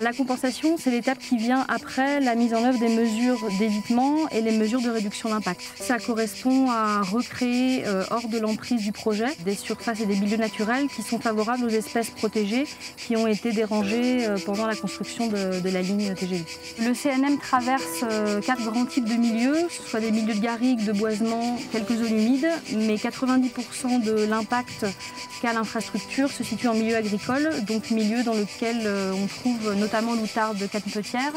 La compensation, c'est l'étape qui vient après la mise en œuvre des mesures d'évitement et les mesures de réduction d'impact. Ça correspond à recréer hors de l'emprise du projet des surfaces et des milieux naturels qui sont favorables aux espèces protégées qui ont été dérangées pendant la construction de la ligne TGV. Le CNM traverse 4 grands types de milieux, ce soit des milieux de garrigues, de boisements, quelques zones humides, mais 90% de l'impact qu'a l'infrastructure se situe en milieu agricole, donc milieu dans lequel on trouve notamment l'outarde canepetière,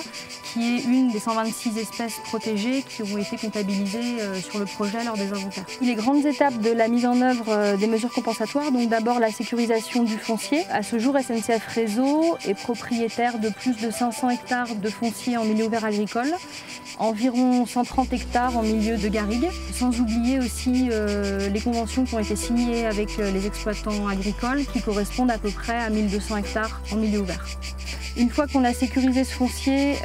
qui est une des 126 espèces protégées qui ont été comptabilisées sur le projet lors des inventaires. Les grandes étapes de la mise en œuvre des mesures compensatoires, donc d'abord la sécurisation du foncier. À ce jour, SNCF Réseau est propriétaire de plus de 500 hectares de foncier en milieu ouvert agricole, environ 130 hectares en milieu de garrigue, sans oublier aussi les conventions qui ont été signées avec les exploitants agricoles qui correspondent à peu près à 1200 hectares en milieu ouvert. Une fois qu'on a sécurisé ce foncier,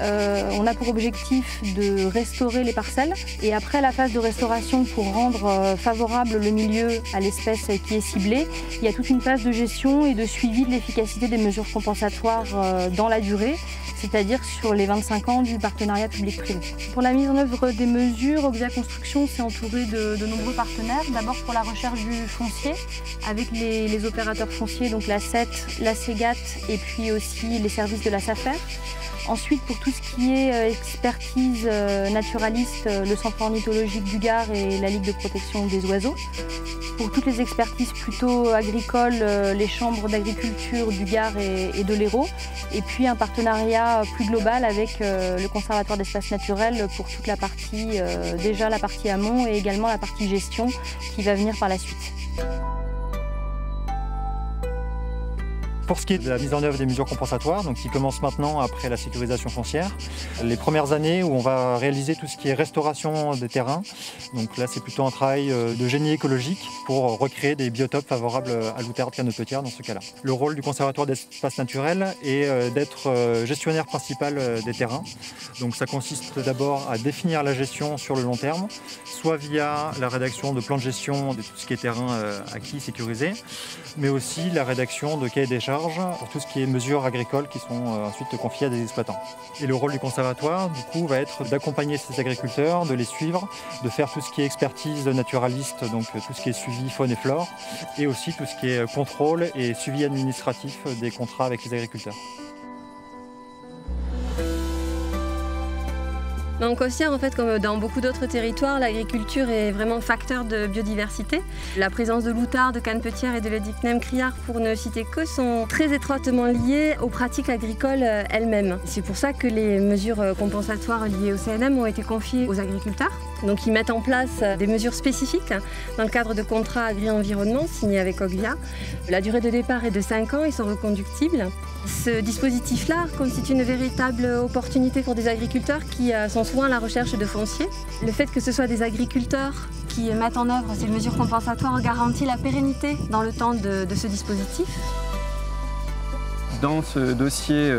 on a pour objectif de restaurer les parcelles et après la phase de restauration pour rendre favorable le milieu à l'espèce qui est ciblée, il y a toute une phase de gestion et de suivi de l'efficacité des mesures compensatoires dans la durée, c'est-à-dire sur les 25 ans du partenariat public-privé. Pour la mise en œuvre des mesures, Auxia Construction s'est entouré de nombreux partenaires. D'abord pour la recherche du foncier, avec les opérateurs fonciers, donc la CET, la SEGAT et puis aussi les services de la SAFER. Ensuite, pour tout ce qui est expertise naturaliste, le Centre ornithologique du Gard et la Ligue de protection des oiseaux. Pour toutes les expertises plutôt agricoles, les chambres d'agriculture du Gard et de l'Hérault. Et puis un partenariat plus global avec le Conservatoire d'espaces naturels pour toute la partie, déjà la partie amont et également la partie gestion qui va venir par la suite. Pour ce qui est de la mise en œuvre des mesures compensatoires, donc qui commence maintenant après la sécurisation foncière, les premières années où on va réaliser tout ce qui est restauration des terrains, donc là c'est plutôt un travail de génie écologique pour recréer des biotopes favorables à l'outarde canepetière dans ce cas-là. Le rôle du Conservatoire d'espaces naturels est d'être gestionnaire principal des terrains, donc ça consiste d'abord à définir la gestion sur le long terme, soit via la rédaction de plans de gestion de tout ce qui est terrain acquis, sécurisé, mais aussi la rédaction de cahiers des charges pour tout ce qui est mesures agricoles qui sont ensuite confiées à des exploitants. Et le rôle du conservatoire, du coup, va être d'accompagner ces agriculteurs, de les suivre, de faire tout ce qui est expertise naturaliste, donc tout ce qui est suivi faune et flore, et aussi tout ce qui est contrôle et suivi administratif des contrats avec les agriculteurs. En Costière, en fait, comme dans beaucoup d'autres territoires, l'agriculture est vraiment facteur de biodiversité. La présence de l'outarde, de canepetière et de l'Oedicneum criard, pour ne citer que, sont très étroitement liées aux pratiques agricoles elles-mêmes. C'est pour ça que les mesures compensatoires liées au CNM ont été confiées aux agriculteurs. Donc ils mettent en place des mesures spécifiques dans le cadre de contrats agri-environnement signés avec Auxia. La durée de départ est de 5 ans, ils sont reconductibles. Ce dispositif-là constitue une véritable opportunité pour des agriculteurs qui sont souvent à la recherche de foncier. Le fait que ce soit des agriculteurs qui mettent en œuvre ces mesures compensatoires garantit la pérennité dans le temps de ce dispositif. Dans ce dossier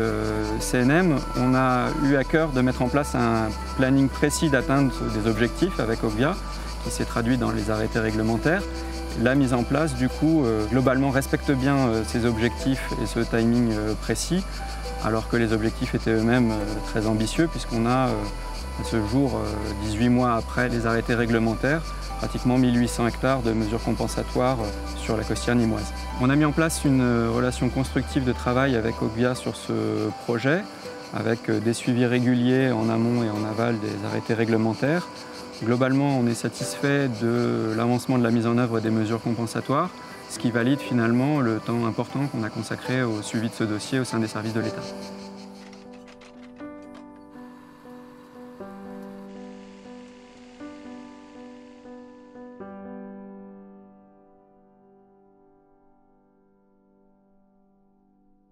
CNM, on a eu à cœur de mettre en place un planning précis d'atteinte des objectifs avec Auxia, qui s'est traduit dans les arrêtés réglementaires. La mise en place, du coup, globalement respecte bien ces objectifs et ce timing précis, alors que les objectifs étaient eux-mêmes très ambitieux, puisqu'on a, à ce jour, 18 mois après les arrêtés réglementaires, pratiquement 1800 hectares de mesures compensatoires sur la Costière nîmoise. On a mis en place une relation constructive de travail avec Auxia sur ce projet, avec des suivis réguliers en amont et en aval des arrêtés réglementaires. Globalement, on est satisfait de l'avancement de la mise en œuvre des mesures compensatoires, ce qui valide finalement le temps important qu'on a consacré au suivi de ce dossier au sein des services de l'État.